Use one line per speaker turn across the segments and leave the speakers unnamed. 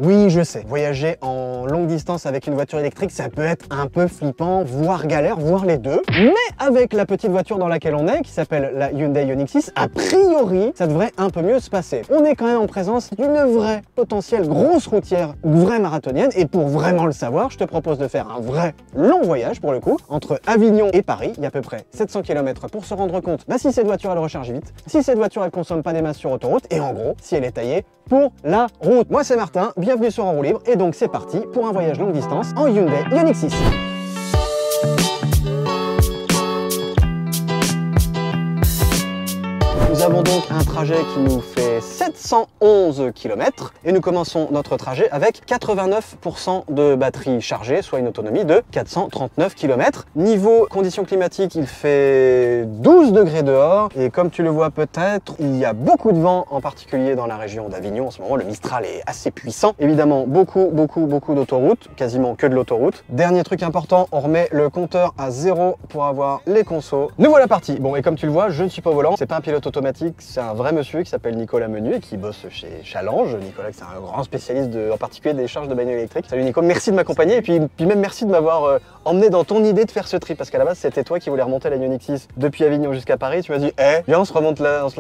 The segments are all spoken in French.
Oui, je sais, voyager en longue distance avec une voiture électrique, ça peut être un peu flippant, voire galère, voire les deux. Mais avec la petite voiture dans laquelle on est, qui s'appelle la Hyundai Ioniq 6, a priori, ça devrait un peu mieux se passer. On est quand même en présence d'une vraie potentielle grosse routière, vraie marathonienne. Et pour vraiment le savoir, je te propose de faire un vrai long voyage, pour le coup, entre Avignon et Paris. Il y a à peu près 700 km pour se rendre compte si cette voiture, elle recharge vite, si cette voiture, elle consomme pas des masses sur autoroute, et en gros, si elle est taillée pour la route. Moi, c'est Martin, bienvenue sur En Roue Libre, et donc c'est parti pour un voyage longue distance en Hyundai Ioniq 6. Nous avons donc un trajet qui nous fait 711 km et nous commençons notre trajet avec 89% de batterie chargée, soit une autonomie de 439 km. Niveau conditions climatiques, il fait 12 degrés dehors et comme tu le vois peut-être, il y a beaucoup de vent, en particulier dans la région d'Avignon. En ce moment, le Mistral est assez puissant. Évidemment, beaucoup d'autoroutes, quasiment que de l'autoroute. Dernier truc important, on remet le compteur à 0 pour avoir les consos. Nous voilà partis. Bon, et comme tu le vois, je ne suis pas au volant, c'est pas un pilote automatique. C'est un vrai monsieur qui s'appelle Nicolas Menuet qui bosse chez Challenge. Nicolas, c'est un grand spécialiste en particulier des charges de bagnole électrique. Salut Nico, merci de m'accompagner et puis même merci de m'avoir emmené dans ton idée de faire ce trip parce qu'à la base c'était toi qui voulais remonter la Ioniq 6 depuis Avignon jusqu'à Paris. Tu m'as dit, viens on se la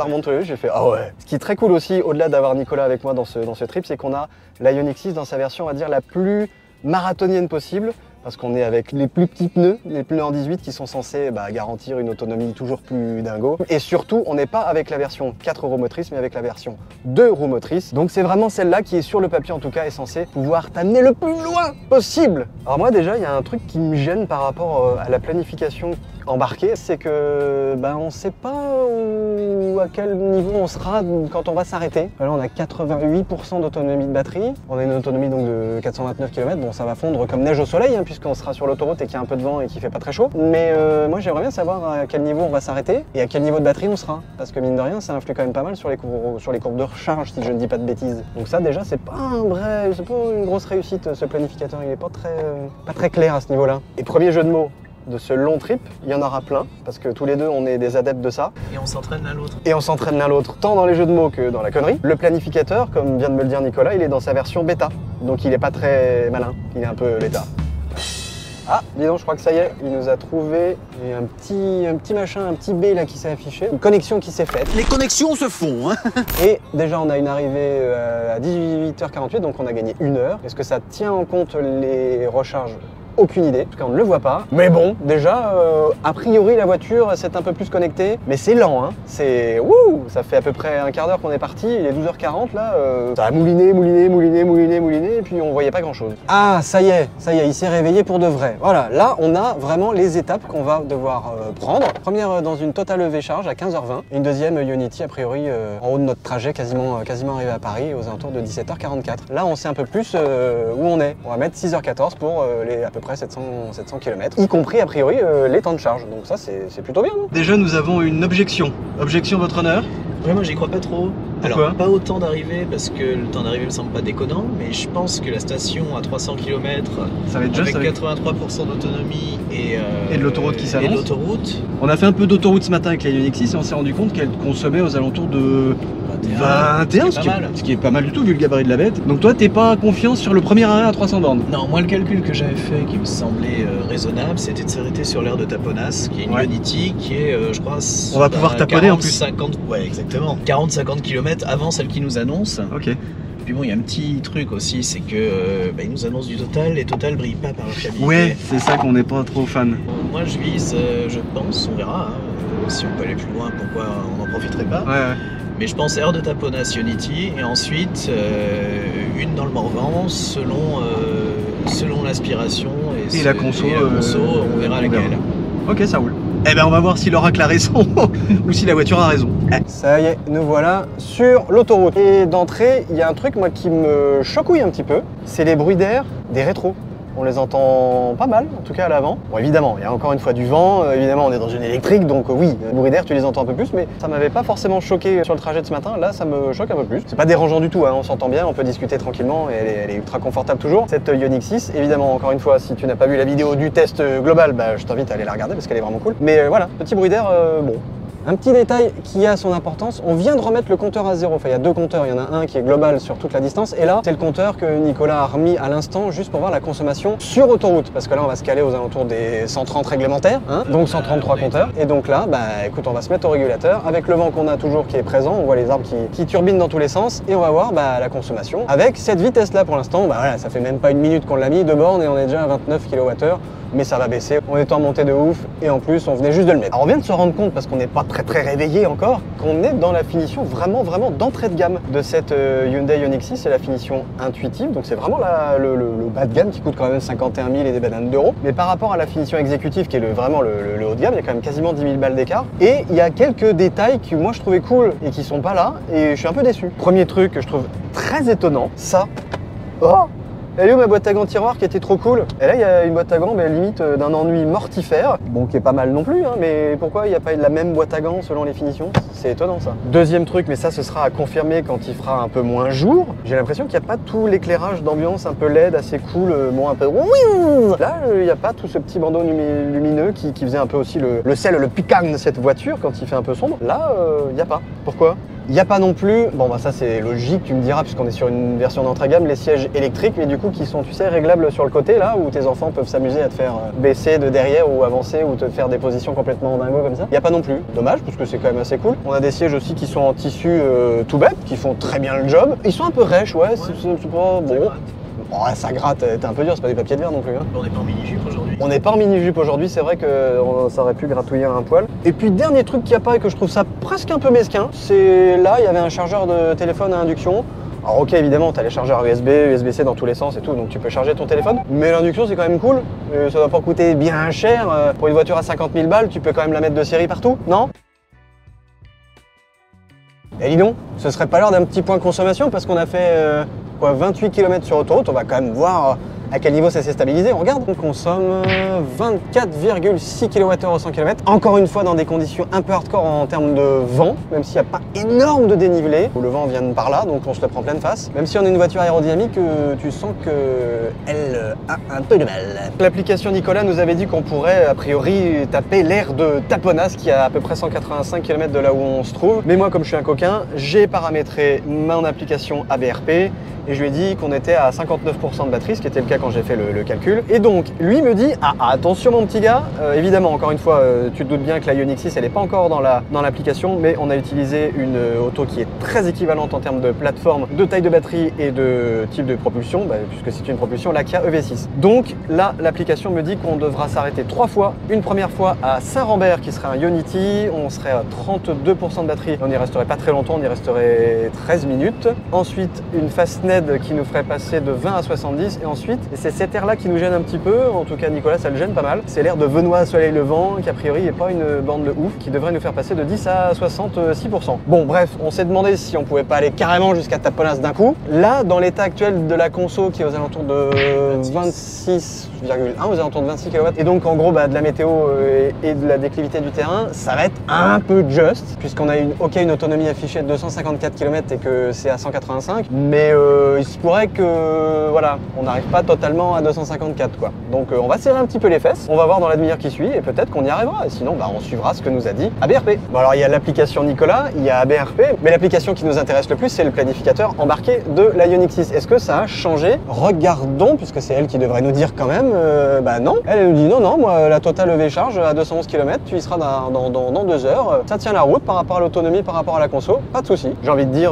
remonte tous les deux. J'ai fait, ah ouais. Ce qui est très cool aussi, au-delà d'avoir Nicolas avec moi dans ce trip, c'est qu'on a la Ioniq 6 dans sa version, on va dire, la plus marathonienne possible. Parce qu'on est avec les plus petits pneus, les pneus en 18 qui sont censés garantir une autonomie toujours plus dingo. Et surtout, on n'est pas avec la version 4 roues motrices, mais avec la version 2 roues motrices. Donc c'est vraiment celle-là qui est sur le papier en tout cas, est censée pouvoir t'amener le plus loin possible. Alors moi déjà, il y a un truc qui me gêne par rapport à la planification embarquée, c'est que on sait pas à quel niveau on sera quand on va s'arrêter. Là on a 88% d'autonomie de batterie, on a une autonomie donc de 429 km, bon ça va fondre comme neige au soleil hein, puisqu'on sera sur l'autoroute et qu'il y a un peu de vent et qu'il fait pas très chaud. Mais moi j'aimerais bien savoir à quel niveau on va s'arrêter et à quel niveau de batterie on sera, parce que mine de rien ça influe quand même pas mal sur les courbes de recharge si je ne dis pas de bêtises. Donc ça déjà c'est pas une grosse réussite, ce planificateur, il est pas très clair à ce niveau là. Et premier jeu de mots de ce long trip, il y en aura plein, parce que tous les deux on est des adeptes de ça.
Et on s'entraîne l'un l'autre.
Et on s'entraîne l'un l'autre, tant dans les jeux de mots que dans la connerie. Le planificateur, comme vient de me le dire Nicolas, il est dans sa version bêta, donc il est pas très malin, il est un peu bêta. Ah, dis donc, je crois que ça y est, il nous a trouvé un petit machin, un petit B là qui s'est affiché, une connexion qui s'est faite.
Les connexions se font, hein.
Et déjà, on a une arrivée à 18h48, donc on a gagné 1 heure. Est-ce que ça tient en compte les recharges ? Aucune idée, en tout cas on ne le voit pas. Mais bon, déjà, a priori la voiture c'est un peu plus connectée, mais c'est lent, hein. C'est wouh, ça fait à peu près un quart d'heure qu'on est parti, il est 12h40 là, ça a mouliné, et puis on voyait pas grand chose. Ah, ça y est, il s'est réveillé pour de vrai. Voilà, là on a vraiment les étapes qu'on va devoir prendre. Première dans une totale EV charge à 15h20, et une deuxième Ionity a priori en haut de notre trajet, quasiment arrivé à Paris aux alentours de 17h44. Là on sait un peu plus où on est. On va mettre 6h14 pour à peu près 700 km, y compris a priori les temps de charge. Donc ça c'est plutôt bien, non?
Déjà nous avons une objection. Objection votre honneur?
Ouais, moi j'y crois pas trop.
Pourquoi?
Alors pas au temps d'arrivée parce que le temps d'arrivée me semble pas déconnant, mais je pense que la station à 300 km
ça va être juste
avec 83% d'autonomie
et de l'autoroute qui s'annonce.
Et de l'autoroute.
On a fait un peu d'autoroute ce matin avec la Ioniq 6 et on s'est rendu compte qu'elle consommait aux alentours de 21, ce qui est pas mal du tout vu le gabarit de la bête. Donc toi t'es pas confiant sur le premier arrêt à 300 bornes?
Non, moi le calcul que j'avais fait qui me semblait raisonnable, c'était de s'arrêter sur l'aire de Taponas, qui est une Ionity, qui est je crois...
On va pouvoir taponner
40,
en plus.
50, ouais exactement. 40-50 km avant celle qui nous annonce.
Ok.
Puis bon, il y a un petit truc aussi, c'est que il nous annonce du Total, et Total brille pas par leur fiabilité.
Ouais, c'est ça qu'on n'est pas trop fan.
Bon, moi je vise, je pense, on verra, hein, si on peut aller plus loin, pourquoi on n'en profiterait pas.
Ouais.
Mais je pense aire de Taponas Ionity, et ensuite une dans le Morvan, selon l'aspiration
et la conso,
on verra laquelle.
Ok, ça roule. Eh ben on va voir si l'oracle a raison ou si la voiture a raison.
Ça y est, nous voilà sur l'autoroute. Et d'entrée, il y a un truc moi qui me chocouille un petit peu, c'est les bruits d'air des rétros. On les entend pas mal, en tout cas à l'avant. Bon, évidemment, il y a encore une fois du vent, évidemment on est dans une électrique, donc oui, les bruits d'air tu les entends un peu plus, mais ça m'avait pas forcément choqué sur le trajet de ce matin, là ça me choque un peu plus. C'est pas dérangeant du tout, hein, on s'entend bien, on peut discuter tranquillement, et elle est ultra confortable toujours. Cette Ioniq 6, évidemment, encore une fois, si tu n'as pas vu la vidéo du test global, je t'invite à aller la regarder parce qu'elle est vraiment cool. Mais voilà, petit bruit d'air, bon. Un petit détail qui a son importance, on vient de remettre le compteur à 0. Enfin, il y a 2 compteurs, il y en a un qui est global sur toute la distance, et là, c'est le compteur que Nicolas a remis à l'instant, juste pour voir la consommation sur autoroute, parce que là, on va se caler aux alentours des 130 réglementaires, hein, donc 133 compteurs. Et donc là, bah écoute, on va se mettre au régulateur, avec le vent qu'on a toujours qui est présent, on voit les arbres qui turbinent dans tous les sens, et on va voir bah, la consommation. Avec cette vitesse-là, pour l'instant, bah voilà, ça fait même pas une minute qu'on l'a mis de borne, et on est déjà à 29 kWh. Mais ça va baisser, on est en montée de ouf et en plus on venait juste de le mettre. Alors on vient de se rendre compte, parce qu'on n'est pas très réveillé encore, qu'on est dans la finition vraiment d'entrée de gamme de cette Hyundai Ioniq 6, c'est la finition intuitive, donc c'est vraiment le bas de gamme qui coûte quand même 51 000 et des bananes d'euros. Mais par rapport à la finition exécutive qui est vraiment le haut de gamme, il y a quand même quasiment 10 000 balles d'écart. Et il y a quelques détails que moi je trouvais cool et qui sont pas là, et je suis un peu déçu. Premier truc que je trouve très étonnant, ça. Oh! Elle est où ma boîte à gants tiroir qui était trop cool? Et là il y a une boîte à gants limite d'un ennui mortifère, bon qui est pas mal non plus, hein, mais pourquoi il n'y a pas la même boîte à gants selon les finitions? C'est étonnant ça. Deuxième truc, mais ça ce sera à confirmer quand il fera un peu moins jour, j'ai l'impression qu'il n'y a pas tout l'éclairage d'ambiance un peu LED assez cool, bon un peu... Là il n'y a pas tout ce petit bandeau lumineux qui faisait un peu aussi le sel, le piquant de cette voiture quand il fait un peu sombre. Là il n'y a pas. Pourquoi? Il n'y a pas non plus, bon bah ça c'est logique, tu me diras, puisqu'on est sur une version d'entrée gamme, les sièges électriques, mais du coup qui sont, tu sais, réglables sur le côté là, où tes enfants peuvent s'amuser à te faire baisser de derrière ou avancer ou te faire des positions complètement dingo comme ça. Il n'y a pas non plus, dommage, parce que c'est quand même assez cool. On a des sièges aussi qui sont en tissu tout bête, qui font très bien le job. Ils sont un peu rêches, ouais, c'est pas bon. Oh, ça gratte, t'es un peu dur, c'est pas des papiers de verre non plus. Hein.
On n'est pas en mini-jupe aujourd'hui.
On n'est pas en mini-jupe aujourd'hui, c'est vrai que ça aurait pu gratouiller un poil. Et puis dernier truc qui apparaît que je trouve ça presque un peu mesquin, c'est là il y avait un chargeur de téléphone à induction. Alors ok évidemment t'as les chargeurs USB, USB-C dans tous les sens et tout, donc tu peux charger ton téléphone. Mais l'induction c'est quand même cool, ça va pas coûter bien cher. Pour une voiture à 50 000 balles, tu peux quand même la mettre de série partout, non? Et dis donc, ce serait pas l'heure d'un petit point consommation parce qu'on a fait 28 km sur autoroute, on va quand même voir à quel niveau ça s'est stabilisé. On regarde, on consomme 24,6 kWh au 100 km. Encore une fois dans des conditions un peu hardcore en termes de vent, même s'il n'y a pas énorme de dénivelé, où le vent vient de par là, donc on se le prend pleine face. Même si on a une voiture aérodynamique, tu sens qu'elle a un peu de mal. L'application Nicolas nous avait dit qu'on pourrait a priori taper l'aire de Taponas, qui est à peu près 185 km de là où on se trouve. Mais moi comme je suis un coquin, j'ai paramétré mon application ABRP, et je lui ai dit qu'on était à 59% de batterie, ce qui était le cas quand j'ai fait le calcul. Et donc, lui me dit, attention mon petit gars, évidemment, encore une fois, tu te doutes bien que la Ioniq 6, elle n'est pas encore dans l'application, mais on a utilisé une auto qui est très équivalente en termes de plateforme, de taille de batterie et de type de propulsion, puisque c'est une propulsion, la Kia EV6. Donc là, l'application me dit qu'on devra s'arrêter 3 fois. Une première fois à Saint-Rambert, qui serait un Ionity, on serait à 32% de batterie, on n'y resterait pas très longtemps, on y resterait 13 minutes. Ensuite, une Fastned qui nous ferait passer de 20 à 70, et ensuite, et c'est cette aire là qui nous gêne un petit peu, en tout cas Nicolas ça le gêne pas mal, c'est l'aire de Venoy Soleil Levant, qui a priori n'est pas une bande de ouf, qui devrait nous faire passer de 10 à 66%. Bon bref, on s'est demandé si on pouvait pas aller carrément jusqu'à Taponas d'un coup. Là, dans l'état actuel de la conso qui est aux alentours de 26,1, aux alentours de 26 kW, et donc en gros de la météo et de la déclivité du terrain, ça va être un peu juste, puisqu'on a une autonomie affichée de 254 km et que c'est à 185, mais il se pourrait que voilà, on n'arrive pas totalement à 254 quoi. Donc on va serrer un petit peu les fesses, on va voir dans la demi-heure qui suit et peut-être qu'on y arrivera, et sinon on suivra ce que nous a dit ABRP. Bon alors il y a l'application Nicolas, il y a ABRP, mais l'application qui nous intéresse le plus c'est le planificateur embarqué de la Ioniq 6. Est-ce que ça a changé? Regardons, puisque c'est elle qui devrait nous dire quand même, non. Elle nous dit non, moi la totale EV charge à 211 km, tu y seras dans 2 heures, ça tient la route par rapport à l'autonomie, par rapport à la conso, pas de souci. J'ai envie de dire,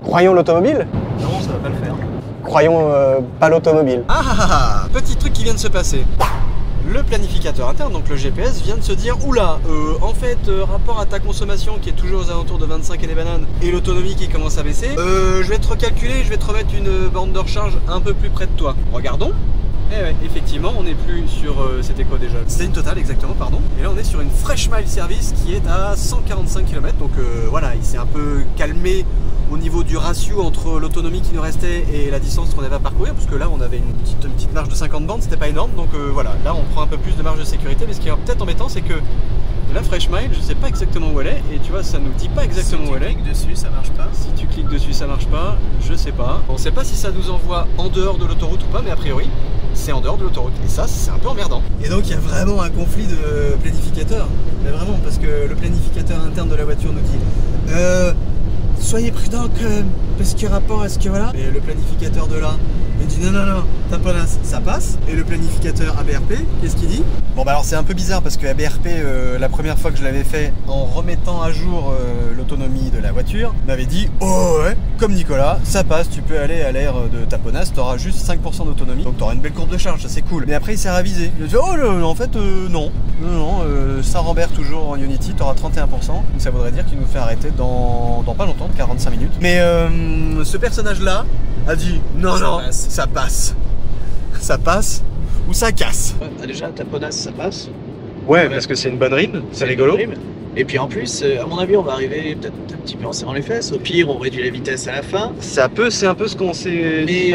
croyons l'automobile.
Non, ça va pas le faire.
Croyons pas l'automobile. Petit truc qui vient de se passer. Le planificateur interne, donc le GPS, vient de se dire oula, en fait, rapport à ta consommation qui est toujours aux alentours de 25 et des bananes et l'autonomie qui commence à baisser, je vais te recalculer, je vais te remettre une borne de recharge un peu plus près de toi. Regardons. Eh ouais, effectivement, on n'est plus sur... c'était quoi déjà? C'était une totale, exactement, pardon. Et là, on est sur une Fresh Mile Service qui est à 145 km. Donc voilà, il s'est un peu calmé au niveau du ratio entre l'autonomie qui nous restait et la distance qu'on avait à parcourir. Parce que là, on avait une petite marge de 50 bandes, c'était pas énorme. Donc voilà, là, on prend un peu plus de marge de sécurité. Mais ce qui est peut-être embêtant, c'est que la Fresh Mile, je sais pas exactement où elle est. Et tu vois, ça nous dit pas exactement où elle est.
Si tu cliques dessus, ça marche pas.
Si tu cliques dessus, ça marche pas. Je sais pas. On sait pas si ça nous envoie en dehors de l'autoroute ou pas, mais a priori...
c'est en dehors de l'autoroute. Et ça, c'est un peu emmerdant. Et donc, il y a vraiment un conflit de planificateur. Mais vraiment, parce que le planificateur interne de la voiture nous dit soyez prudent quand même, parce qu'il y a rapport à ce que voilà. Et le planificateur de là, il dit non, taponas, ça passe. Et le planificateur ABRP, qu'est-ce qu'il dit? Bon, bah alors c'est un peu bizarre parce que ABRP, la première fois que je l'avais fait en remettant à jour l'autonomie de la voiture, m'avait dit oh ouais, comme Nicolas, ça passe, tu peux aller à l'air de taponas, t'auras juste 5% d'autonomie, donc t'auras une belle courbe de charge, ça c'est cool. Mais après il s'est ravisé. Il a dit oh en fait non, ça Rambert toujours en Unity, t'auras 31%, donc ça voudrait dire qu'il nous fait arrêter dans pas longtemps, 45 minutes. Mais ce personnage-là a dit non, ça passe. Ça passe ou ça casse.
Déjà, taponas, ça passe.
Ouais, parce que c'est une bonne rime, c'est rigolo.
Et puis en plus, à mon avis, on va arriver peut-être un petit peu en serrant les fesses. Au pire, on réduit la vitesse à la fin.
C'est un peu ce qu'on s'est dit.
Mais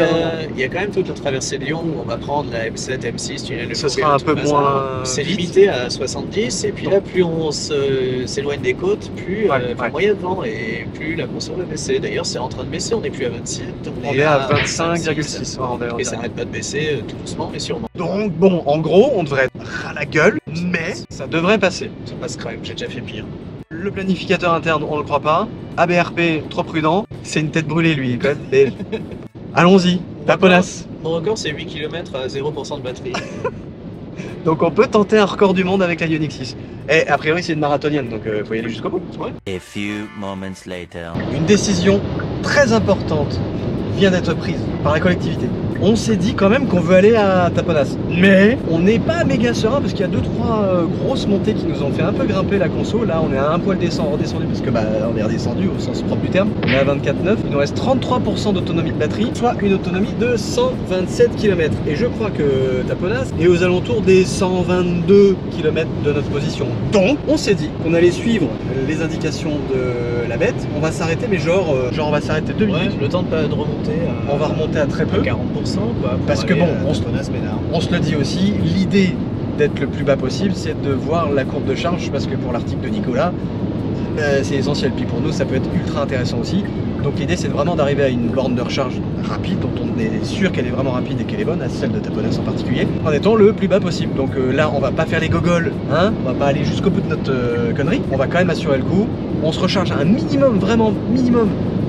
il y a quand même toute la traversée de Lyon où on va prendre la M7, M6, tunnel de
ce sera un peu moins.
C'est limité à 70. Et puis là, plus on s'éloigne des côtes, plus moyen de vent et plus la conso va baisser. D'ailleurs, c'est en train de baisser. On n'est plus à 27.
On est à 25,6.
Et ça n'arrête pas de baisser tout doucement, mais sûrement.
Donc bon, en gros, on devrait être ras la gueule, mais ça devrait passer.
Ça passe quand même. J'ai déjà fait pire.
Le planificateur interne, on le croit pas. ABRP, trop prudent. C'est une tête brûlée, lui, quand même. Allons-y, taponas.
Mon record, c'est 8 km à 0% de batterie.
Donc on peut tenter un record du monde avec la Ioniq 6. Et a priori, c'est une marathonienne, donc faut y aller jusqu'au bout. Ouais.
A few moments later.
Une décision très importante vient d'être prise par la collectivité. On s'est dit quand même qu'on veut aller à Taponas. Mais on n'est pas méga serein parce qu'il y a 2-3 grosses montées qui nous ont fait un peu grimper la conso. Là, on est à un poil redescendu parce que on est redescendu au sens propre du terme. On est à 24,9. Il nous reste 33% d'autonomie de batterie, soit une autonomie de 127 km. Et je crois que Taponas est aux alentours des 122 km de notre position. Donc, on s'est dit qu'on allait suivre les indications de la bête. On va s'arrêter, mais genre on va s'arrêter 2 minutes.
Le temps de remonter.
On va remonter à très peu.
40%. Quoi,
parce que bon, on se le dit aussi, l'idée d'être le plus bas possible, c'est de voir la courbe de charge, parce que pour l'article de Nicolas, c'est essentiel. Puis pour nous, ça peut être ultra intéressant aussi. Donc l'idée, c'est vraiment d'arriver à une borne de recharge rapide, dont on est sûr qu'elle est vraiment rapide et qu'elle est bonne, à celle de Taponas en particulier, en étant le plus bas possible. Donc là, on va pas faire les gogoles, hein, on va pas aller jusqu'au bout de notre connerie. On va quand même assurer le coup. On se recharge un minimum, vraiment minimum,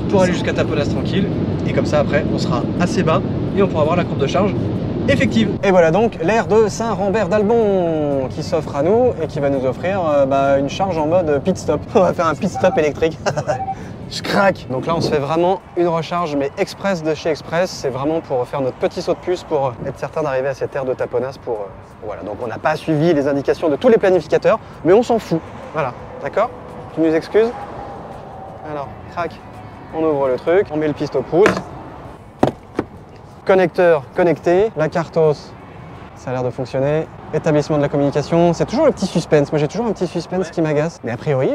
pour aller jusqu'à Taponas tranquille. Et comme ça, après, on sera assez bas et on pourra avoir la courbe de charge effective. Et voilà donc l'aire de Saint-Rambert d'Albon qui s'offre à nous et qui va nous offrir une charge en mode pit stop. On va faire un pit stop électrique. Je craque. Donc là, on se fait vraiment une recharge, mais express de chez Express. C'est vraiment pour faire notre petit saut de puce pour être certain d'arriver à cette aire de Taponas. Voilà, donc on n'a pas suivi les indications de tous les planificateurs, mais on s'en fout. Voilà, d'accord? Tu nous excuses? Alors, crac. On ouvre le truc, on met le pistoproute. Connecteur connecté, la cartos, ça a l'air de fonctionner. Établissement de la communication, c'est toujours le petit suspense. Moi j'ai toujours un petit suspense qui m'agace. Mais a priori,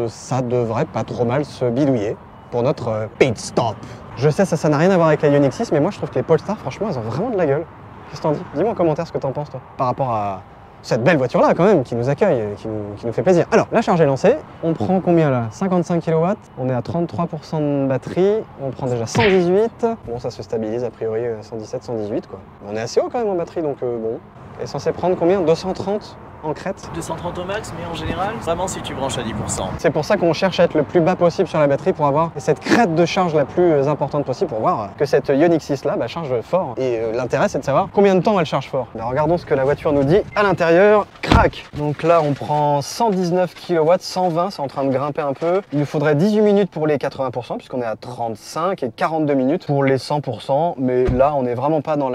ça devrait pas trop mal se bidouiller pour notre pit stop. Je sais, ça n'a rien à voir avec la Ioniq 6, mais moi je trouve que les Polestar, franchement, elles ont vraiment de la gueule. Qu'est-ce que t'en dis? Dis-moi en commentaire ce que t'en penses toi, par rapport à cette belle voiture-là quand même, qui nous accueille, qui nous fait plaisir. Alors, la charge est lancée. On prend combien là? 55 kW. On est à 33% de batterie. On prend déjà 118. Bon, ça se stabilise a priori à 117, 118 quoi. On est assez haut quand même en batterie, donc bon. Elle est censée prendre combien? 230 en crête?
230 au max, mais en général, vraiment si tu branches à 10%.
C'est pour ça qu'on cherche à être le plus bas possible sur la batterie pour avoir cette crête de charge la plus importante possible pour voir que cette Ioniq 6 là charge fort. Et l'intérêt c'est de savoir combien de temps elle charge fort. Ben, regardons ce que la voiture nous dit à l'intérieur. Crac! Donc là on prend 119 kW, 120, c'est en train de grimper un peu. Il nous faudrait 18 minutes pour les 80% puisqu'on est à 35 et 42 minutes pour les 100%. Mais là on n'est vraiment pas dans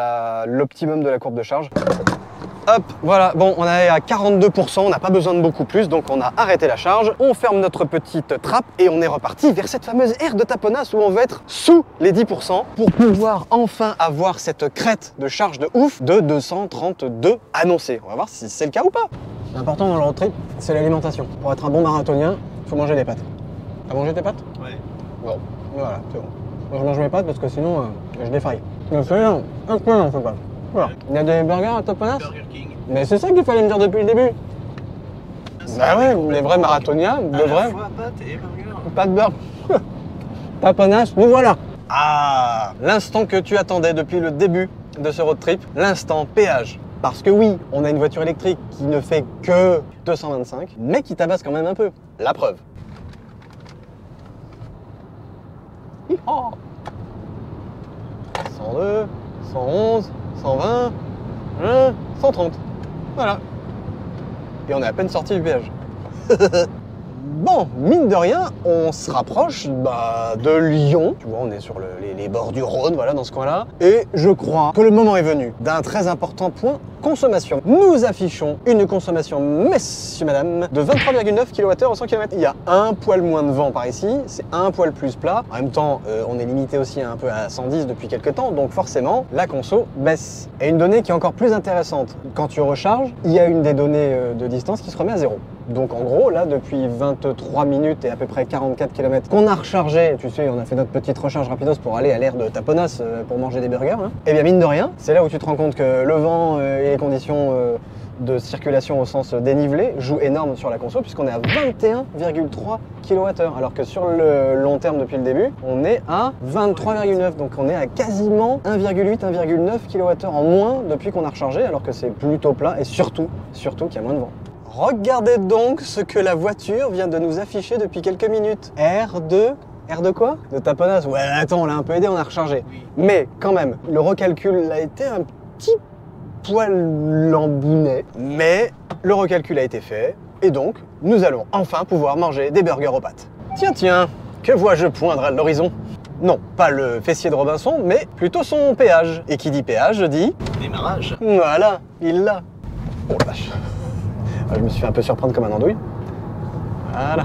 l'optimum de la courbe de charge. Hop, voilà, bon, on est à 42%, on n'a pas besoin de beaucoup plus, donc on a arrêté la charge, on ferme notre petite trappe et on est reparti vers cette fameuse aire de Taponas où on va être sous les 10% pour pouvoir enfin avoir cette crête de charge de ouf de 232 annoncée. On va voir si c'est le cas ou pas. L'important dans le road trip, c'est l'alimentation. Pour être un bon marathonien, il faut manger des pâtes. T'as mangé tes pâtes?
Ouais.
Bon, voilà, c'est bon. Moi je mange mes pâtes parce que sinon je défaille. Donc c'est un peu non, faut pas. Voilà. Il y a des burgers à Taponas?
Burger King.
Mais c'est ça qu'il fallait me dire depuis le début. Bah ouais, les vrais marathoniens devraient.
Pâtes et burger.
Pas de beurre. Taponas, nous voilà.
Ah, l'instant que tu attendais depuis le début de ce road trip, l'instant péage. Parce que oui, on a une voiture électrique qui ne fait que 225, mais qui tabasse quand même un peu. La preuve. Hi-ha 102, 111, 120, 130. Voilà. Et on est à peine sorti du péage. Bon, mine de rien, on se rapproche de Lyon. Tu vois, on est sur les bords du Rhône, voilà, dans ce coin-là. Et je crois que le moment est venu d'un très important point consommation. Nous affichons une consommation, messieurs, madame, de 23,9 kWh au 100 km. Il y a un poil moins de vent par ici, c'est un poil plus plat. En même temps, on est limité aussi un peu à 110 depuis quelques temps, donc forcément, la conso baisse. Et une donnée qui est encore plus intéressante, quand tu recharges, il y a une des données de distance qui se remet à 0. Donc en gros, là, depuis 23 minutes et à peu près 44 km qu'on a rechargé, tu sais, on a fait notre petite recharge rapidos pour aller à l'aire de Taponas pour manger des burgers, hein. Et bien mine de rien, c'est là où tu te rends compte que le vent et les conditions de circulation au sens dénivelé jouent énorme sur la conso, puisqu'on est à 21,3 kWh, alors que sur le long terme depuis le début, on est à 23,9, donc on est à quasiment 1,8, 1,9 kWh en moins depuis qu'on a rechargé, alors que c'est plutôt plat et surtout qu'il y a moins de vent. Regardez donc ce que la voiture vient de nous afficher depuis quelques minutes. R2, R de quoi? De Taponas. Ouais, attends, on l'a un peu aidé, on a rechargé. Oui. Mais quand même, le recalcul a été un petit poil lambounet. Mais le recalcul a été fait. Et donc, nous allons enfin pouvoir manger des burgers aux pâtes. Tiens, tiens, que vois-je poindre à l'horizon? Non, pas le fessier de Robinson, mais plutôt son péage. Et qui dit péage dit...
Démarrage.
Voilà, il l'a. Oh la vache. Je me suis fait un peu surprendre comme un andouille. Voilà.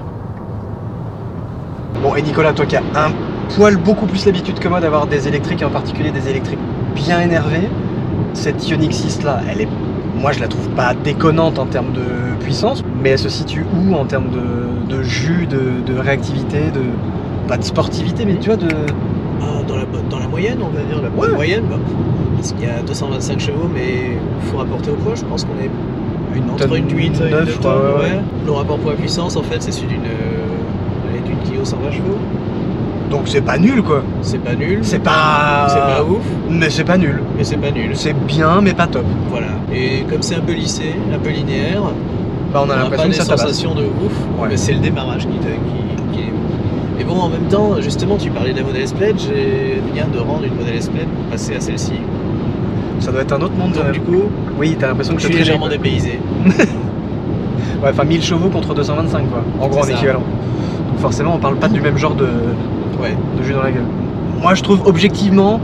Bon, et Nicolas, toi qui as un poil beaucoup plus l'habitude que moi d'avoir des électriques, et en particulier des électriques bien énervées, cette Ioniq 6 là, moi je la trouve pas déconnante en termes de puissance, mais elle se situe où en termes de jus, de réactivité, pas de sportivité, mais tu vois,
dans la moyenne, on va dire, la bonne moyenne, parce qu'il y a 225 chevaux, mais il faut rapporter au poids, je pense qu'on est entre une 8 et une 9 tonnes. Ouais. Le rapport poids-puissance, en fait, c'est celui d'une Clio 120 chevaux.
Donc c'est pas nul, quoi.
C'est pas nul.
C'est pas
ouf.
Mais c'est pas nul.
Mais c'est pas nul.
C'est bien, mais pas top.
Voilà. Et comme c'est un peu lissé, un peu linéaire,
on a l'impression que ça tabasse.
Sensation de ouf. Ouais. Mais c'est le démarrage qui est... Et bon, en même temps, justement, tu parlais de la Model S-Plaid, j'ai viens de rendre une Model S-Plaid pour passer à celle-ci.
Ça doit être un autre monde.
Donc, du coup,
oui, t'as l'impression que
je suis légèrement dépaysé.
Ouais, enfin 1000 chevaux contre 225, quoi. En gros, en équivalent. Donc forcément, on parle pas du même genre de jus dans la gueule. Moi, je trouve objectivement,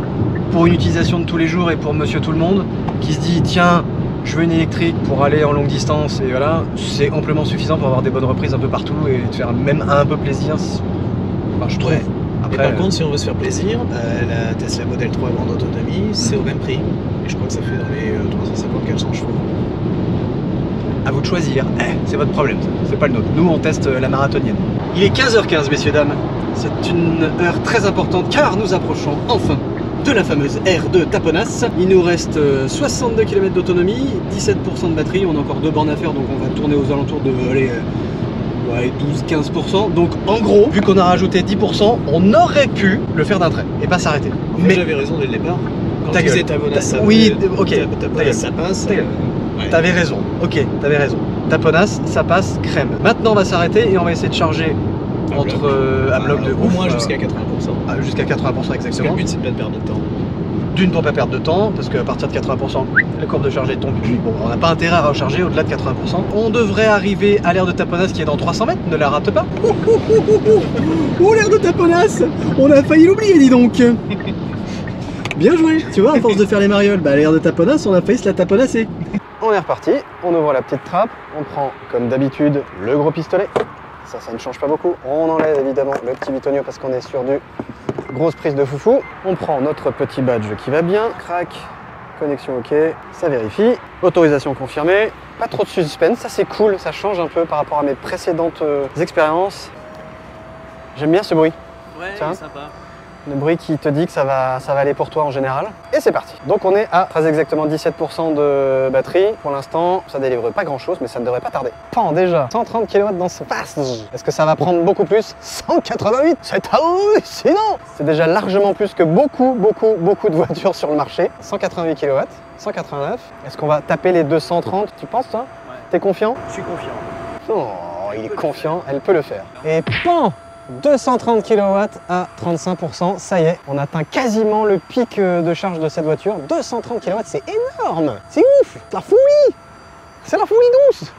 pour une utilisation de tous les jours et pour monsieur tout le monde, qui se dit, tiens, je veux une électrique pour aller en longue distance, et voilà, c'est amplement suffisant pour avoir des bonnes reprises un peu partout et te faire même un peu plaisir. Enfin, je trouve.
Ouais. Après, et par contre, si on veut se faire plaisir, la Tesla Model 3 grande autonomie, c'est au même prix. Et je crois que ça fait dans les 350-400 chevaux.
À vous de choisir. C'est votre problème, c'est pas le nôtre. Nous, on teste la marathonienne. Il est 15h15, messieurs, dames. C'est une heure très importante car nous approchons enfin de la fameuse aire de Taponas. Il nous reste 62 km d'autonomie, 17% de batterie. On a encore 2 bornes à faire, donc on va tourner aux alentours de 12-15%. Donc en gros, vu qu'on a rajouté 10%, on aurait pu le faire d'un trait et pas s'arrêter.
Mais j'avais raison dès le départ. Quand tu disais Taponas, ça
oui, ok,
ça passe.
T'avais raison, ok, t'avais raison. Taponas, ça passe crème. Maintenant on va s'arrêter et on va essayer de charger à bloc de ouf.
Au moins jusqu'à 80%.
Jusqu'à 80% exactement.
Parce que le but c'est pas de perdre de temps.
D'une pour pas perdre de temps, parce qu'à partir de 80%, la courbe de charge tombe. Bon, on n'a pas intérêt à recharger au-delà de 80%. On devrait arriver à l'aire de Taponas qui est dans 300 mètres, ne la rate pas. Oh, l'aire de Taponas, on a failli l'oublier, dis donc. Bien joué, tu vois, à force de faire les marioles, l'aire de Taponas, on a failli se la taponasser.
On est reparti, on ouvre la petite trappe, on prend comme d'habitude le gros pistolet. Ça ne change pas beaucoup. On enlève évidemment le petit bitonio parce qu'on est sur du grosse prise de foufou. On prend notre petit badge qui va bien, crac, connexion ok, ça vérifie. Autorisation confirmée, pas trop de suspense, ça c'est cool, ça change un peu par rapport à mes précédentes expériences. J'aime bien ce bruit.
Ouais, c'est sympa.
Le bruit qui te dit que ça va aller pour toi en général. Et c'est parti. Donc on est à très exactement 17% de batterie. Pour l'instant, ça délivre pas grand chose, mais ça ne devrait pas tarder. Pan déjà, 130 kW dans ce pass. Est-ce que ça va prendre beaucoup plus? 188, c'est hallucinant. C'est déjà largement plus que beaucoup de voitures sur le marché. 188 kW, 189. Est-ce qu'on va taper les 230, tu penses toi?
Ouais.
T'es confiant?
Je suis confiant.
Oh, il est confiant, elle peut le faire. Et pan! 230 kW à 35%, ça y est, on atteint quasiment le pic de charge de cette voiture. 230 kW, c'est énorme, c'est ouf, la folie, c'est la folie douce.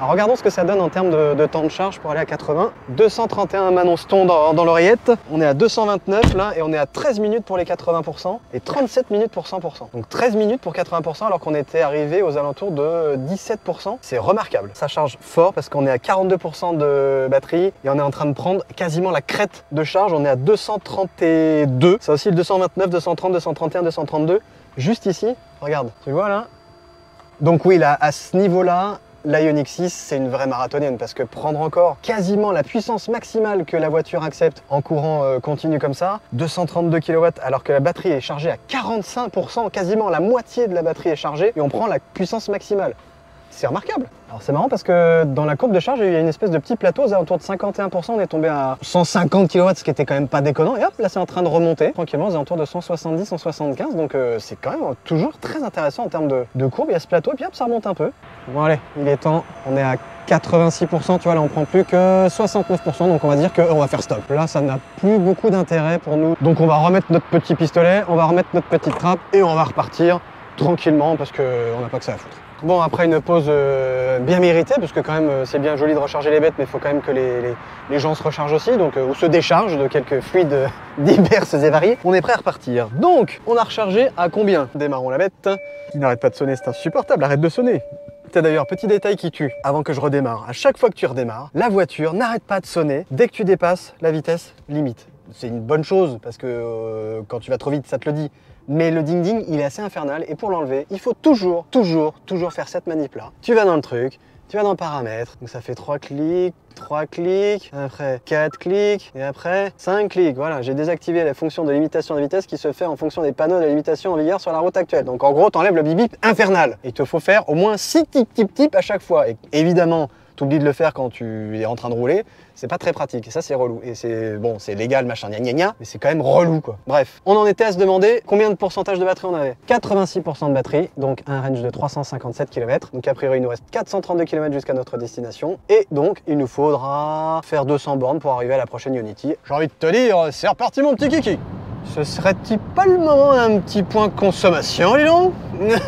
Alors regardons ce que ça donne en termes de temps de charge pour aller à 80. 231 m'annonce-t-on dans l'oreillette. On est à 229 là et on est à 13 minutes pour les 80% et 37 minutes pour 100%. Donc 13 minutes pour 80% alors qu'on était arrivé aux alentours de 17%. C'est remarquable. Ça charge fort parce qu'on est à 42% de batterie et on est en train de prendre quasiment la crête de charge. On est à 232. Ça aussi le 229, 230, 231, 232. Juste ici, regarde, tu vois là. Donc oui, là, à ce niveau-là, la Ioniq 6, c'est une vraie marathonienne parce que prendre encore quasiment la puissance maximale que la voiture accepte en courant continu comme ça, 232 kW alors que la batterie est chargée à 45%, quasiment la moitié de la batterie est chargée et on prend la puissance maximale. C'est remarquable. Alors c'est marrant parce que dans la courbe de charge, il y a une espèce de petit plateau aux alentours de 51%, on est tombé à 150 kW, ce qui était quand même pas déconnant, et hop, là c'est en train de remonter tranquillement aux alentours de 170, 175, donc c'est quand même toujours très intéressant en termes de courbe, il y a ce plateau, et puis hop, ça remonte un peu. Bon allez, il est temps, on est à 86%, tu vois, là on prend plus que 69%, donc on va dire qu'on va faire stop. Là, ça n'a plus beaucoup d'intérêt pour nous, donc on va remettre notre petit pistolet, on va remettre notre petite trappe, et on va repartir tranquillement, parce qu'on n'a pas que ça à foutre. Bon, après une pause bien méritée, parce que quand même c'est bien joli de recharger les bêtes, mais il faut quand même que les gens se rechargent aussi, donc, ou se déchargent de quelques fluides divers et variés. On est prêt à repartir. Donc, on a rechargé à combien? Démarrons la bête. Il n'arrête pas de sonner, c'est insupportable, arrête de sonner. T'as d'ailleurs, petit détail qui tue, avant que je redémarre, à chaque fois que tu redémarres, la voiture n'arrête pas de sonner dès que tu dépasses la vitesse limite. C'est une bonne chose, parce que quand tu vas trop vite, ça te le dit. Mais le ding-ding, il est assez infernal et pour l'enlever, il faut toujours faire cette manip-là. Tu vas dans le truc, tu vas dans paramètres, donc ça fait 3 clics, après 4 clics, et après 5 clics. Voilà, j'ai désactivé la fonction de limitation de vitesse qui se fait en fonction des panneaux de limitation en vigueur sur la route actuelle. Donc en gros, t'enlèves le bip-bip infernal. Il te faut faire au moins 6 tip à chaque fois. Et évidemment, t'oublies de le faire quand tu es en train de rouler, c'est pas très pratique, et ça c'est relou. Et c'est bon, c'est légal, machin, gna, mais c'est quand même relou quoi. Bref, on en était à se demander combien de pourcentage de batterie on avait. 86% de batterie, donc un range de 357 km. Donc a priori il nous reste 432 km jusqu'à notre destination. Et donc il nous faudra faire 200 bornes pour arriver à la prochaine Ionity. J'ai envie de te dire, c'est reparti mon petit kiki. Ce serait-il pas le moment d'un petit point consommation, dis donc?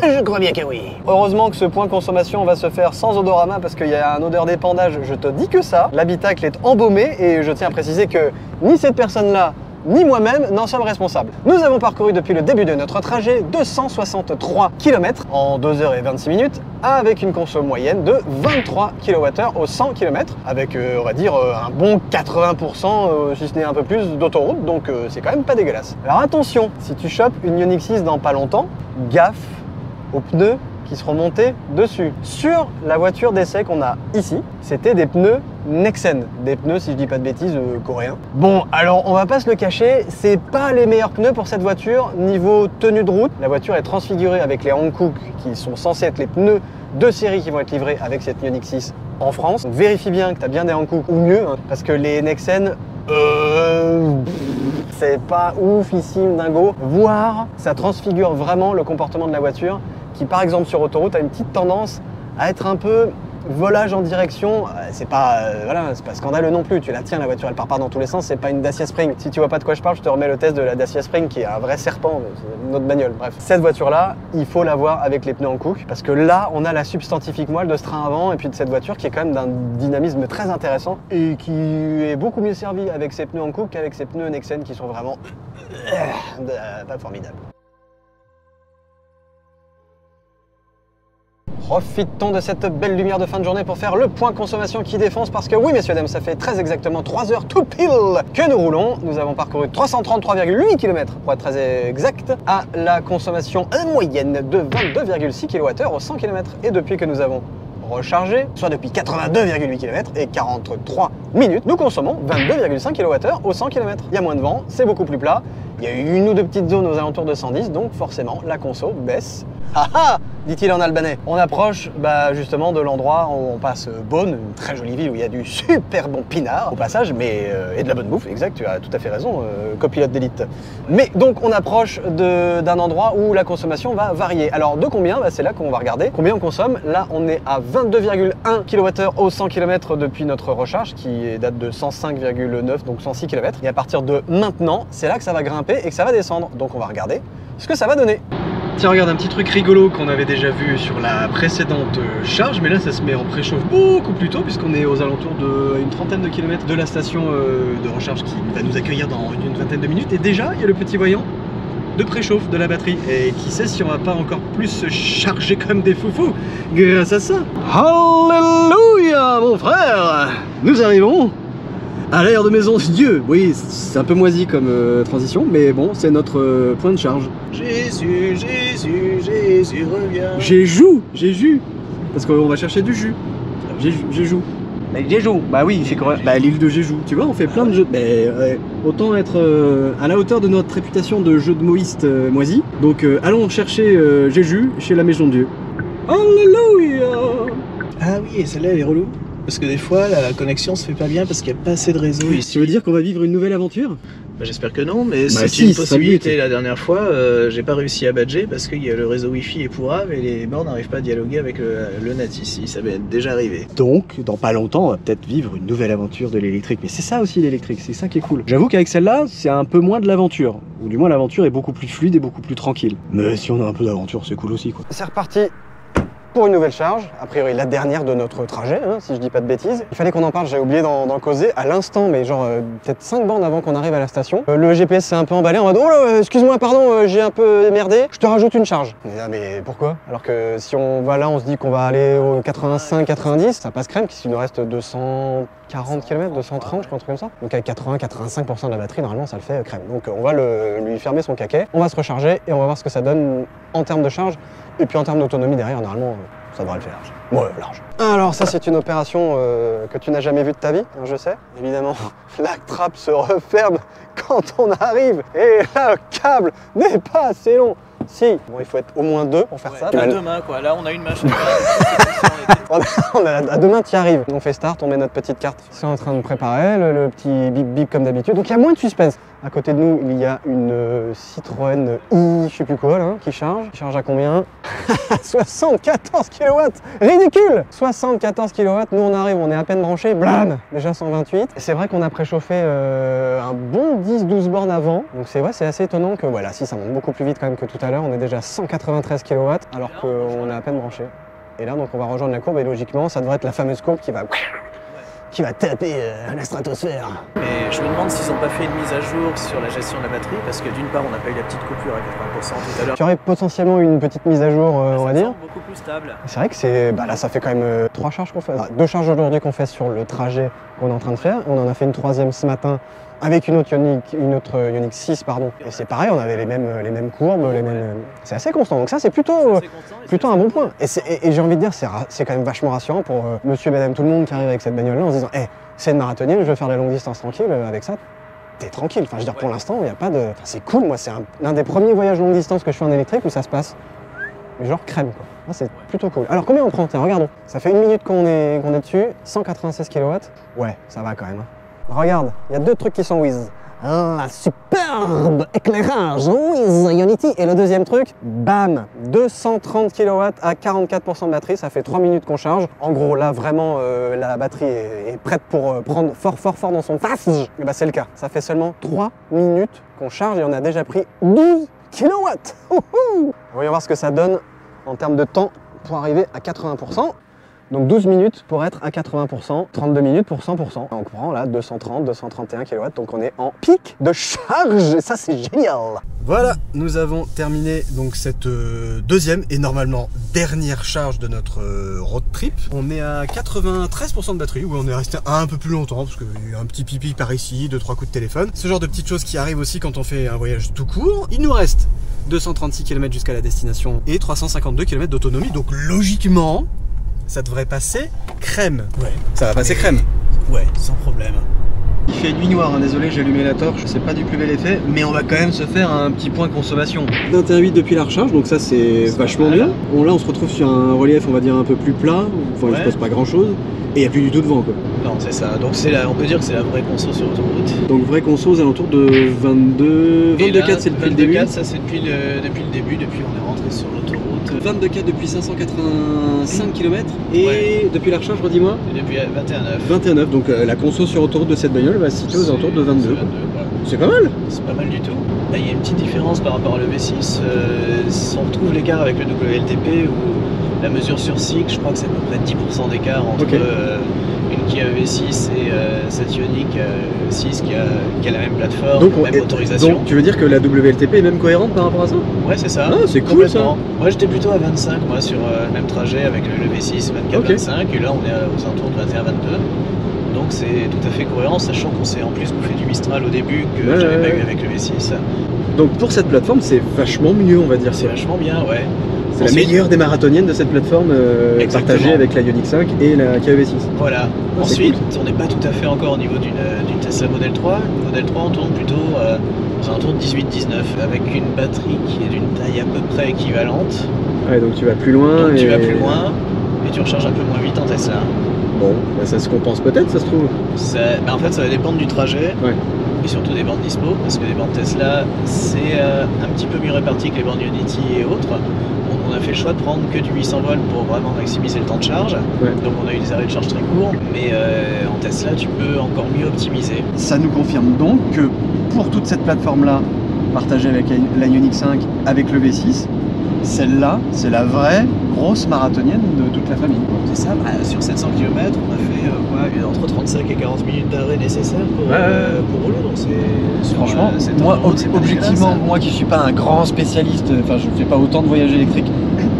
Je crois bien que oui. Heureusement que ce point consommation va se faire sans odorama parce qu'il y a un odeur d'épandage, je te dis que ça. L'habitacle est embaumé et je tiens à préciser que ni cette personne-là, ni moi-même n'en sommes responsables. Nous avons parcouru depuis le début de notre trajet 263 km en 2h26 minutes avec une conso moyenne de 23 kWh au 100 km avec on va dire un bon 80% si ce n'est un peu plus d'autoroute, donc c'est quand même pas dégueulasse. Alors attention, si tu chopes une Ioniq 6 dans pas longtemps, gaffe aux pneus qui seront montés dessus. Sur la voiture d'essai qu'on a ici, c'était des pneus Nexen, des pneus, si je dis pas de bêtises, coréens. Bon, alors on va pas se le cacher, c'est pas les meilleurs pneus pour cette voiture niveau tenue de route. La voiture est transfigurée avec les Hankook qui sont censés être les pneus de série qui vont être livrés avec cette Ioniq 6 en France. Donc vérifie bien que tu as bien des Hankook ou mieux, hein, parce que les Nexen, c'est pas oufissime dingo. Voire, ça transfigure vraiment le comportement de la voiture qui, par exemple, sur autoroute, a une petite tendance à être un peu volage en direction. C'est pas, voilà, c'est pas scandaleux non plus. Tu la tiens, la voiture, elle part pas dans tous les sens. C'est pas une Dacia Spring. Si tu vois pas de quoi je parle, je te remets le test de la Dacia Spring qui est un vrai serpent, c'est une autre bagnole. Bref, cette voiture-là, il faut l'avoir avec les pneus Hankook parce que là, on a la substantifique moelle de ce train avant et puis de cette voiture qui est quand même d'un dynamisme très intéressant et qui est beaucoup mieux servie avec ses pneus Hankook qu'avec ses pneus Nexen qui sont vraiment pas formidables. Profitons de cette belle lumière de fin de journée pour faire le point consommation qui défonce parce que oui messieurs dames, ça fait très exactement 3 heures tout pile que nous roulons. Nous avons parcouru 333,8 km pour être très exact à la consommation moyenne de 22,6 kWh au 100 km. Et depuis que nous avons rechargé, soit depuis 82,8 km et 43 minutes, nous consommons 22,5 kWh au 100 km. Il y a moins de vent, c'est beaucoup plus plat, il y a eu une ou deux petites zones aux alentours de 110, donc forcément la conso baisse. Ah ah, dit-il en albanais. On approche justement de l'endroit où on passe Beaune, une très jolie ville où il y a du super bon pinard au passage, mais et de la bonne bouffe, exact, tu as tout à fait raison, copilote d'élite. Mais donc on approche d'un endroit où la consommation va varier. Alors de combien? C'est là qu'on va regarder combien on consomme. Là on est à 22,1 kWh au 100 km depuis notre recharge qui date de 105,9, donc 106 km. Et à partir de maintenant, c'est là que ça va grimper et que ça va descendre. Donc on va regarder ce que ça va donner.
Tiens, regarde un petit truc rigolo qu'on avait déjà vu sur la précédente charge, mais là ça se met en préchauffe beaucoup plus tôt puisqu'on est aux alentours d'une trentaine de kilomètres de la station de recharge qui va nous accueillir dans une vingtaine de minutes. Et déjà, il y a le petit voyant de préchauffe de la batterie. Et qui sait si on va pas encore plus se charger comme des foufous grâce à ça. Alléluia, mon frère! Nous arrivons à l'air de maison Dieu. Oui, c'est un peu moisi comme transition, mais bon, c'est notre point de charge.
Jésus, Jésus, Jésus, reviens.
Jésus, parce qu'on va chercher du jus. Jésus. Jeju, bah oui, c'est correct. Bah l'île de Jeju, tu vois, on fait plein de jeux. Mais autant être à la hauteur de notre réputation de jeu de moïste moisi. Donc allons chercher Jésus chez la maison de Dieu. Alléluia.
Ah oui, et celle-là elle est relou. Parce que des fois la connexion se fait pas bien parce qu'il n'y a pas assez de réseau ici.
Tu veux dire qu'on va vivre une nouvelle aventure?
Bah, j'espère que non, mais c'est une possibilité. La dernière fois, j'ai pas réussi à badger parce que le réseau Wi-Fi est pourrave et les bords n'arrivent pas à dialoguer avec le net ici. Ça m'est déjà arrivé.
Donc, dans pas longtemps, on va peut-être vivre une nouvelle aventure de l'électrique. Mais c'est ça aussi l'électrique, c'est ça qui est cool. J'avoue qu'avec celle-là, c'est un peu moins de l'aventure. Ou du moins, l'aventure est beaucoup plus fluide et beaucoup plus tranquille. Mais si on a un peu d'aventure, c'est cool aussi, quoi.
C'est reparti pour une nouvelle charge, a priori la dernière de notre trajet, hein, si je dis pas de bêtises. Il fallait qu'on en parle, j'ai oublié d'en causer à l'instant, mais genre peut-être 5 bornes avant qu'on arrive à la station. Le GPS s'est un peu emballé en mode « Oh là, excuse-moi, pardon, j'ai un peu merdé, je te rajoute une charge. » Mais pourquoi? Alors que si on va là, on se dit qu'on va aller au 85-90, ça passe crème, puisqu'il nous reste 240 km, 230, je crois, un truc comme ça. Donc avec 80-85% de la batterie, normalement, ça le fait crème. Donc on va lui fermer son caquet, on va se recharger et on va voir ce que ça donne en termes de charge. Et puis en termes d'autonomie derrière, normalement, ça devrait le faire. Ouais, large. Alors ça, c'est une opération que tu n'as jamais vue de ta vie, hein, je sais. Évidemment, la trappe se referme quand on arrive. Et là, le câble n'est pas assez long. Si, bon, il faut être au moins 2 pour faire ça.
À 2 mains, quoi. Là, on a une machine.
on a à 2 mains, tu y arrives. On fait start, on met notre petite carte. C'est en train de préparer, le petit bip bip comme d'habitude. Donc il y a moins de suspense. À côté de nous, il y a une Citroën i, je sais plus quoi, là, qui charge. Qui charge à combien? 74 kW. Ridicule. 74 kW. Nous, on arrive, on est à peine branché. Blam. Déjà 128. Et c'est vrai qu'on a préchauffé un bon 10-12 bornes avant. Donc c'est assez étonnant que, voilà, si ça monte beaucoup plus vite quand même que tout à l'heure. On est déjà à 193 kW alors qu'on est à peine branché. Et là, donc, on va rejoindre la courbe et logiquement, ça devrait être la fameuse courbe qui va taper la stratosphère.
Mais je me demande s'ils n'ont pas fait une mise à jour sur la gestion de la batterie, parce que d'une part, on n'a pas eu la petite coupure à 80% tout à l'heure.
Tu aurais potentiellement une petite mise à jour, on va dire.
Beaucoup plus stable.
C'est vrai que c'est, là, ça fait quand même 3 charges qu'on fait. 2 charges aujourd'hui qu'on fait sur le trajet qu'on est en train de faire. On en a fait une 3e ce matin avec une autre Ioniq 6, pardon. Et c'est pareil, on avait les mêmes courbes, c'est assez constant. Donc ça, c'est plutôt un bon point. Et j'ai envie de dire, c'est quand même vachement rassurant pour monsieur et madame tout le monde qui arrive avec cette bagnole-là en se disant hey, c'est une marathonienne, je veux faire de la longue distance tranquille, avec ça, t'es tranquille. Enfin, je veux dire, pour l'instant, il n'y a pas de... Enfin, c'est cool, moi, c'est l'un des premiers voyages longue distance que je fais en électrique où ça se passe genre crème, quoi. Là, c'est plutôt cool. Alors, combien on prend? Tiens, regardons. Ça fait 1 minute qu'on est dessus, 196 kW. Ouais, ça va quand même. Regarde, il y a 2 trucs qui sont whiz. Un superbe éclairage whiz Ionity. Et le deuxième truc, bam, 230 kW à 44% de batterie. Ça fait 3 minutes qu'on charge. En gros, là, vraiment, la batterie est prête pour prendre fort dans son face. Et bah, c'est le cas. Ça fait seulement 3 minutes qu'on charge et on a déjà pris 12 kW. Voyons voir ce que ça donne en termes de temps pour arriver à 80%. Donc 12 minutes pour être à 80%, 32 minutes pour 100%. On prend là 230, 231 kW, donc on est en pic de charge, et ça c'est génial.
Voilà, nous avons terminé donc cette deuxième et normalement dernière charge de notre road trip. On est à 93% de batterie, où on est resté un peu plus longtemps, parce qu'il y a un petit pipi par ici, 2-3 coups de téléphone. Ce genre de petites choses qui arrivent aussi quand on fait un voyage tout court. Il nous reste 236 km jusqu'à la destination et 352 km d'autonomie, donc logiquement,
ça devrait passer crème.
Ouais.
Ça va passer crème.
Ouais, sans problème.
Il fait nuit noire, hein, désolé j'ai allumé la torche, c'est pas du plus bel effet, mais on va quand même se faire un petit point consommation. 21,8 depuis la recharge, donc ça c'est vachement bien. Bon, là on se retrouve sur un relief on va dire un peu plus plat, enfin il se passe pas grand chose, et il n'y a plus du tout de vent quoi.
Non c'est ça, donc on peut dire que c'est la vraie conso sur autoroute.
Donc vraie conso aux alentours de 22,4 c'est depuis le début.
22,4 ça c'est depuis le début, depuis on est rentré sur l'autoroute.
22,4 depuis 585 km et depuis la recharge redis-moi.
Depuis 21,9.
21,9 donc la conso sur autoroute de cette bagnole va se situer aux alentours de 22.
Ouais.
C'est pas mal.
C'est pas mal du tout. Là, il y a une petite différence par rapport à le V6. On retrouve l'écart avec le WLTP où la mesure sur cycle, je crois que c'est à peu près 10% d'écart entre une Kia V6 et cette Ioniq 6 qui a la même plateforme,
donc,
la même motorisation.
Donc tu veux dire que la WLTP est même cohérente par rapport à ça?
Ouais, c'est ça.
Ah, c'est cool ça.
Moi j'étais plutôt à 25 moi sur le même trajet avec le V6, 24-25 et là on est aux alentours de 21-22. Donc c'est tout à fait cohérent, sachant qu'on s'est en plus bouffé du Mistral au début que j'avais pas eu avec le V6.
Donc pour cette plateforme, c'est vachement mieux, on va dire.
C'est vachement bien, ouais.
C'est la meilleure des marathoniennes de cette plateforme partagée avec la Ioniq 5 et la Kia V6.
Voilà. Ensuite, on n'est pas tout à fait encore au niveau d'une Tesla Model 3. Une Model 3, on tourne plutôt aux alentours de 18-19 avec une batterie qui est d'une taille à peu près équivalente.
Ouais, donc tu vas plus loin.
Donc tu vas plus loin et tu recharges un peu moins vite en Tesla.
Bon, bah ça se compense peut-être, ça se trouve.
En fait, ça va dépendre du trajet.
Ouais.
Et surtout des bandes dispo, parce que les bandes Tesla, c'est un petit peu mieux réparti que les bandes Unity et autres. On a fait le choix de prendre que du 800 volts pour vraiment maximiser le temps de charge.
Ouais.
Donc on a eu des arrêts de charge très courts, mais en Tesla, tu peux encore mieux optimiser.
Ça nous confirme donc que pour toute cette plateforme-là, partagée avec la Ioniq 5, avec le V6, celle-là, c'est la vraie grosse marathonienne de toute la famille.
C'est ça, sur 700 km, on a fait entre 35 et 40 minutes d'arrêt nécessaires pour rouler. Donc
franchement, moi, objectivement, moi qui suis pas un grand spécialiste, enfin je ne fais pas autant de voyages électriques,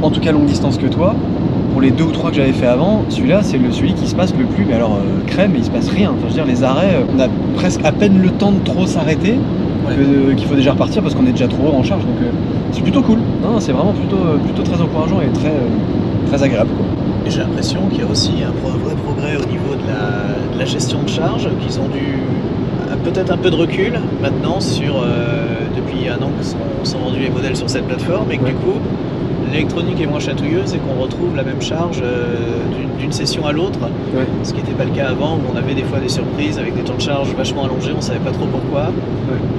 en tout cas longue distance que toi, pour les 2 ou 3 que j'avais fait avant, celui-là c'est celui qui se passe le plus, mais alors crème, il se passe rien. Enfin, je veux dire, les arrêts, on a presque à peine le temps de trop s'arrêter. Qu'il faut déjà repartir parce qu'on est déjà trop en charge, donc c'est plutôt cool. Non, c'est vraiment plutôt très encourageant et très agréable quoi.
Et j'ai l'impression qu'il y a aussi un vrai progrès au niveau de la gestion de charge, qu'ils ont dû peut-être un peu de recul maintenant depuis un an que sont vendus les modèles sur cette plateforme et que du coup l'électronique est moins chatouilleuse et qu'on retrouve la même charge d'une session à l'autre, ce qui n'était pas le cas avant où on avait des fois des surprises avec des temps de charge vachement allongés, on ne savait pas trop pourquoi.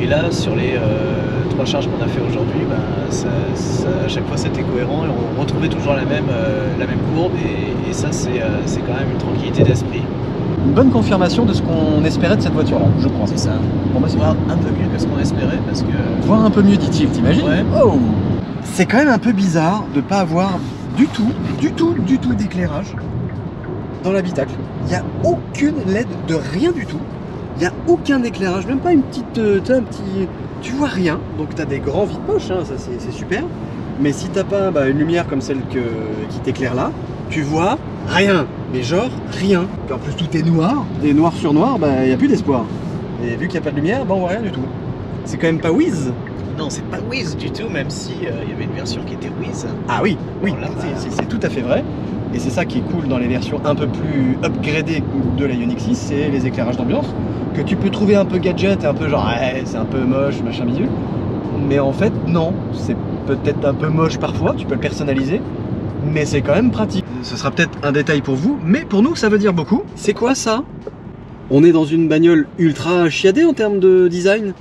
Et là sur les 3 charges qu'on a fait aujourd'hui, à chaque fois c'était cohérent et on retrouvait toujours la même courbe et ça c'est quand même une tranquillité d'esprit.
Une bonne confirmation de ce qu'on espérait de cette voiture-là, je crois.
C'est ça.
Pour moi, c'est
voir un peu mieux que ce qu'on espérait parce que...
Voir un peu mieux, dit-il, t'imagines?
Ouais.
Oh, c'est quand même un peu bizarre de pas avoir du tout d'éclairage dans l'habitacle. Il n'y a aucune LED de rien du tout. Il n'y a aucun éclairage, même pas une petite... Tu vois rien, donc tu as des grands vide-poches, hein, ça c'est super. Mais si t'as pas une lumière comme celle qui t'éclaire là, tu vois rien, mais genre rien. Et en plus tout est noir, et noir sur noir, il n'y a plus d'espoir. Et vu qu'il n'y a pas de lumière, on voit rien du tout. C'est quand même pas Wiz.
Non, c'est pas Wiz du tout, même si il y avait une version qui était Wiz.
Ah oui,
Voilà,
c'est tout à fait vrai. Et c'est ça qui est cool dans les versions un peu plus upgradées de la Ioniq 6, c'est les éclairages d'ambiance, que tu peux trouver un peu gadget, un peu genre c'est un peu moche, machin bidule. Mais en fait non, c'est peut-être un peu moche parfois, tu peux le personnaliser, mais c'est quand même pratique. Ce sera peut-être un détail pour vous, mais pour nous ça veut dire beaucoup. C'est quoi ça? On est dans une bagnole ultra chiadée en termes de design.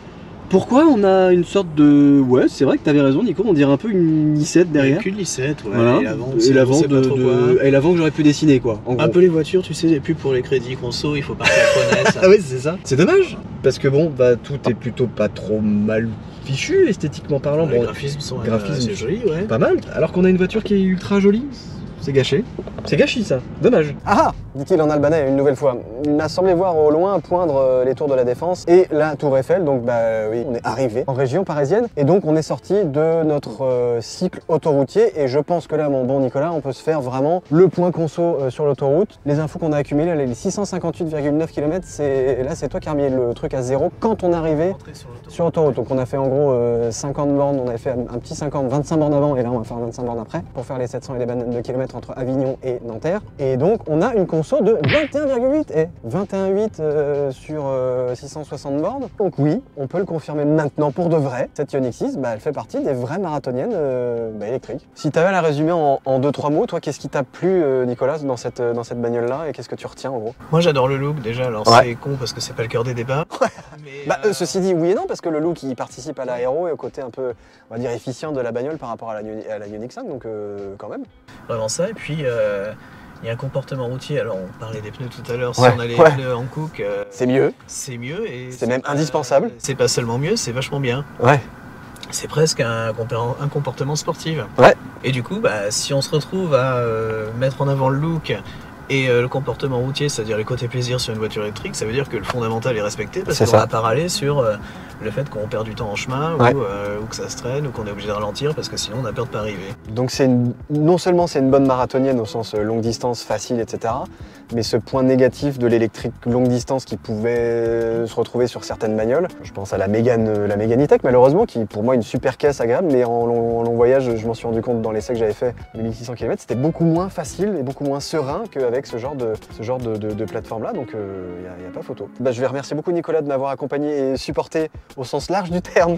Pourquoi on a une sorte de... Ouais, c'est vrai que t'avais raison Nico, on dirait un peu une i7 derrière.
Qu'une i7, ouais.
Voilà. Et l'avant que j'aurais pu dessiner quoi.
Un peu les voitures, tu sais, et puis pour les crédits conso, il faut partir à connaître.
Ah oui, c'est ça. C'est dommage, parce que bon, tout est plutôt pas trop mal fichu, esthétiquement parlant.
Les graphismes sont assez jolis, ouais.
Pas mal. Alors qu'on a une voiture qui est ultra jolie. C'est gâché. C'est gâchis ça, dommage.
Ah, dit-il en albanais une nouvelle fois. Il m'a semblé voir au loin poindre les tours de la Défense et la Tour Eiffel. Donc oui, on est arrivé en région parisienne et donc on est sorti de notre cycle autoroutier. Et je pense que là, mon bon Nicolas, on peut se faire vraiment le point conso sur l'autoroute. Les infos qu'on a accumulées, là, les 658,9 km, là c'est toi qui as remis le truc à zéro quand on est arrivé sur l'autoroute. Donc on a fait en gros 50 bornes, on avait fait un petit 25 bornes avant et là on va faire 25 bornes après pour faire les 700 et les de kilomètres km entre Avignon et Nanterre. Et donc on a une conso de 21,8 et 21,8 sur 660 bornes. Donc oui, on peut le confirmer maintenant pour de vrai. Cette Ioniq 6, elle fait partie des vraies marathoniennes électriques. Si tu avais à la résumer en 2-3 mots, toi, qu'est-ce qui t'a plu, Nicolas, dans cette bagnole-là, et qu'est-ce que tu retiens en gros?
Moi j'adore le look déjà, alors
Ouais.
c'est con parce que c'est pas le cœur des débats. Mais,
Ceci dit, oui et non, parce que le look il participe à l'aéro et au côté un peu, on va dire, efficient de la bagnole par rapport à la Ioniq 5, donc quand même.
Vraiment ça, et puis il y a un comportement routier. Alors on parlait des pneus tout à l'heure, si
Ouais,
on a les
ouais.
pneus en cook,
C'est mieux.
c'est mieux. Et
C'est même
pas-
indispensable.
C'est pas seulement mieux, c'est vachement bien.
Ouais.
C'est presque un comportement sportif.
Ouais.
Et du coup, si on se retrouve à mettre en avant le look et le comportement routier, c'est-à-dire les côtés plaisir sur une voiture électrique, ça veut dire que le fondamental est respecté parce
C'est
qu'on
ça.
va pas râler sur le fait qu'on perd du temps en chemin
Ouais.
ou que ça se traîne ou qu'on est obligé de ralentir parce que sinon on a peur de pas arriver.
Donc non seulement c'est une bonne marathonienne au sens longue distance, facile, etc. Mais ce point négatif de l'électrique longue distance qui pouvait se retrouver sur certaines bagnoles, je pense à la Mégane E-Tech malheureusement, qui pour moi est une super caisse agréable, mais en long voyage, je m'en suis rendu compte dans l'essai que j'avais fait de 1600 km, c'était beaucoup moins facile et beaucoup moins serein qu'avec ce genre de plateforme-là, donc il n'y a pas photo. Je vais remercier beaucoup Nicolas de m'avoir accompagné et supporté au sens large du terme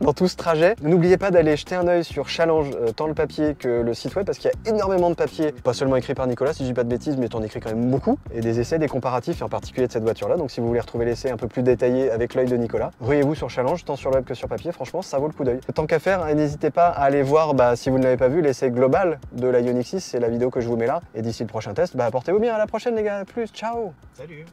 dans tout ce trajet. N'oubliez pas d'aller jeter un œil sur Challenge, tant le papier que le site web, parce qu'il y a énormément de papier, pas seulement écrit par Nicolas, si je dis pas de bêtises, mais t'en écris quand même beaucoup, et des essais, des comparatifs, et en particulier de cette voiture-là. Donc si vous voulez retrouver l'essai un peu plus détaillé avec l'œil de Nicolas, ruez-vous sur Challenge, tant sur le web que sur papier, franchement, ça vaut le coup d'œil. Tant qu'à faire, n'hésitez pas à aller voir, si vous ne l'avez pas vu, l'essai global de la Ioniq 6, c'est la vidéo que je vous mets là, et d'ici le prochain test, portez-vous bien, à la prochaine les gars, à plus, ciao!
Salut!